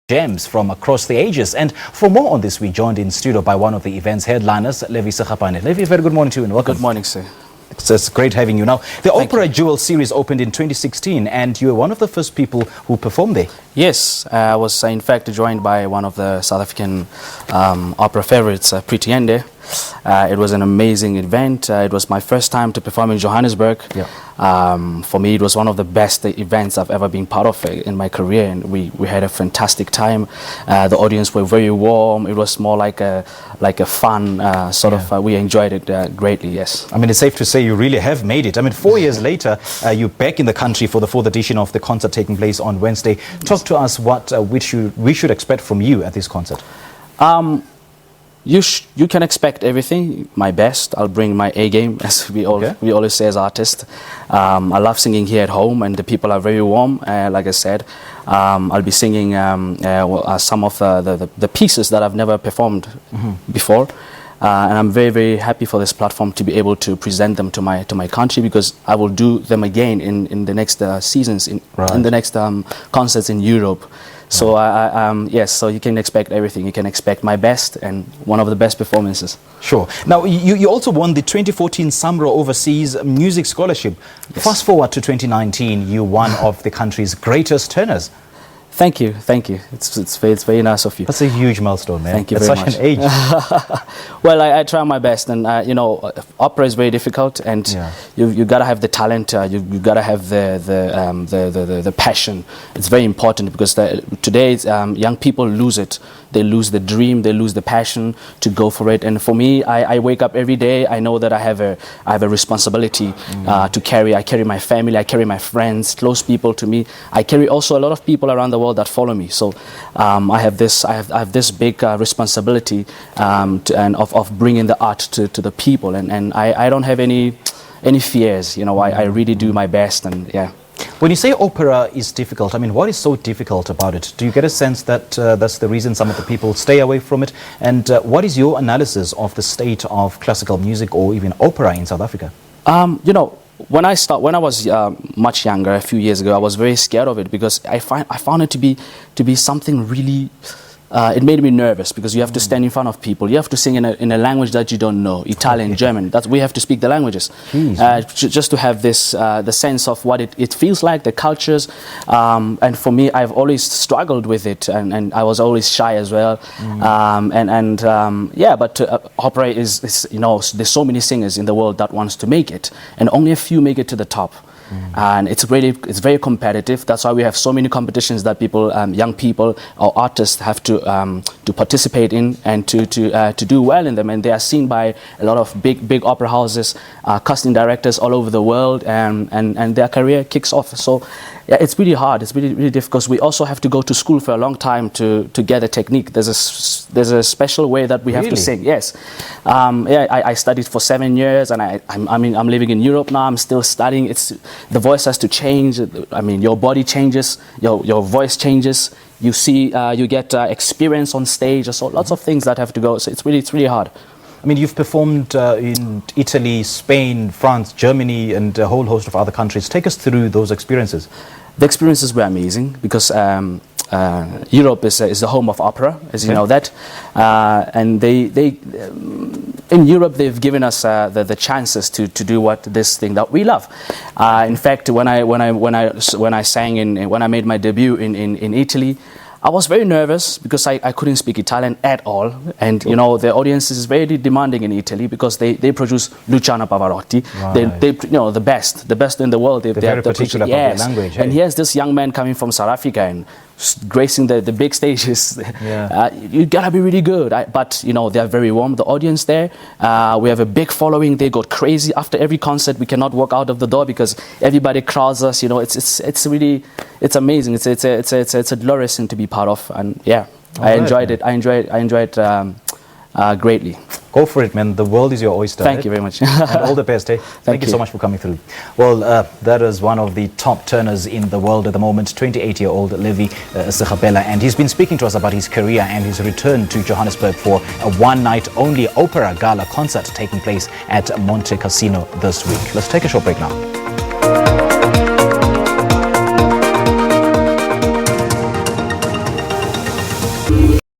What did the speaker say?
gems from across the ages. And for more on this, we joined in studio by one of the event's headliners, Levy Sekgapane. Levy, very good morning to you and welcome. Good morning, sir. It's great having you. Now, the Opera Jewel series opened in 2016 and you were one of the first people who performed there. Yes, I was in fact joined by one of the South African opera favorites, Pretty Ende. It was an amazing event. It was my first time to perform in Johannesburg. Yeah. For me, it was one of the best events I've ever been part of in my career, and we had a fantastic time. The audience were very warm. It was more like a fun sort of. We enjoyed it greatly. Yes. I mean, it's safe to say you really have made it. I mean, 4 years later, you're back in the country for the fourth edition of the concert taking place on Wednesday. Talk to us what we should expect from you at this concert. You can expect everything, my best. I'll bring my A game, as we always say as artists. I love singing here at home, and the people are very warm. Like I said, I'll be singing some of the pieces that I've never performed before. And I'm very, very happy for this platform to be able to present them to my country, because I will do them again in the next seasons, in the next concerts in Europe. So yes, so you can expect everything. You can expect my best and one of the best performances. Sure. Now, you also won the 2014 SAMRO Overseas Music Scholarship. Yes. Fast forward to 2019, you're one of the country's greatest tenors. Thank you, thank you. It's very nice of you. That's a huge milestone, man. Thank you very much. At such an age. Well, I try my best, and you know, opera is very difficult, and you gotta have the talent. You gotta have the passion. It's very important, because today young people lose it. They lose the dream. They lose the passion to go for it. And for me, I wake up every day. I know that I have a responsibility to carry. I carry my family. I carry my friends, close people to me. I carry also a lot of people around the world that follow me. So I have this big responsibility of bringing the art to the people. And I don't have any fears. You know, I really do my best. And yeah. When you say opera is difficult, I mean, what is so difficult about it? Do you get a sense that that's the reason some of the people stay away from it? And what is your analysis of the state of classical music or even opera in South Africa? You know, when I was much younger, a few years ago, I was very scared of it, because I found it to be something really. It made me nervous, because you have to stand in front of people. You have to sing in a language that you don't know, Italian, German. We have to speak the languages, just to have this the sense of what it feels like, the cultures. And for me, I've always struggled with it, and I was always shy as well. Yeah, but opera is, you know, there's so many singers in the world that wants to make it, and only a few make it to the top. And it's very competitive. That's why we have so many competitions that people, young people or artists, have to participate in and to do well in them. And they are seen by a lot of big opera houses, casting directors all over the world, and their career kicks off. So yeah, it's really hard. It's really difficult. We also have to go to school for a long time to get a technique. There's a special way that we have to sing. Yes, yeah. I studied for 7 years, and I'm living in Europe now. I'm still studying. The voice has to change. I mean, your body changes, your voice changes. You see, you get experience on stage. So lots of things that have to go. So it's really hard. I mean, you've performed in Italy, Spain, France, Germany, and a whole host of other countries. Take us through those experiences. The experiences were amazing, because Europe is the home of opera, as you know that, and in Europe they've given us the chances to do this thing that we love. In fact, when I sang when I made my debut in Italy, I was very nervous, because I couldn't speak Italian at all, and you know, the audience is very demanding in Italy, because they produce Luciano Pavarotti. They you know, the best in the world. They're very particular about their language. And here's this young man coming from South Africa and gracing the big stages. You gotta be really good. But you know, they're very warm. The audience there, we have a big following. They go crazy after every concert. We cannot walk out of the door, because everybody crowds us. You know, it's really amazing. It's a glorious thing to be part of, and yeah, I enjoyed it. I enjoyed greatly. Go for it, man. The world is your oyster. Thank you very much. And all the best, eh? Thank you so much for coming through. Well, that is one of the top tenors in the world at the moment, 28-year-old Levy Sekgapane, and he's been speaking to us about his career and his return to Johannesburg for a one-night-only opera gala concert taking place at Montecasino this week. Let's take a short break now.